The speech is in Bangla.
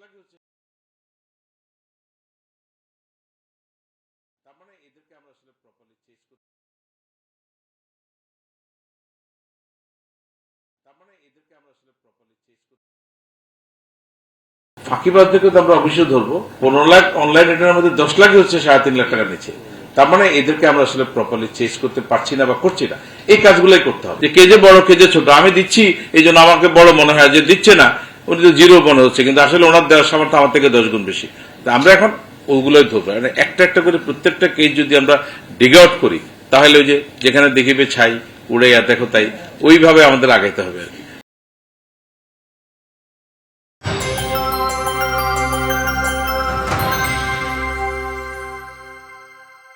লাখই হচ্ছে, তার মানে এদেরকে আমরা আসলে প্রপারলি চেস করতে, ফাঁকিবাজদেরকে তো আমরা অবশ্যই ধরবো। 15 লাখ অনলাইন রিটার্নের মধ্যে 10 লাখই হচ্ছে 3.5 লাখ টাকা নিচ্ছে। তার মানে এদেরকে আমরা আসলে প্রপারলি চেস করতে পারছি না বা করছি না। এই কাজগুলোই করতে হবে। যে কে যে বড় কে যে ছোট, আমি দিচ্ছি এই জন্য আমাকে বড় মনে হয়, যে দিচ্ছে না উনি তো জিরো মনে হচ্ছে, কিন্তু আসলে ওনার দেওয়ার সামর্থ্য আমার থেকে 10 গুণ বেশি। আমরা এখন ওগুলোই ধরবো। একটা একটা করে প্রত্যেকটা কেস যদি আমরা ডিগ আউট করি, তাহলে ওই যে যেখানে দেখিবে ছাই উড়ে দেখো তাই, ওইভাবে আমাদের আগাইতে হবে।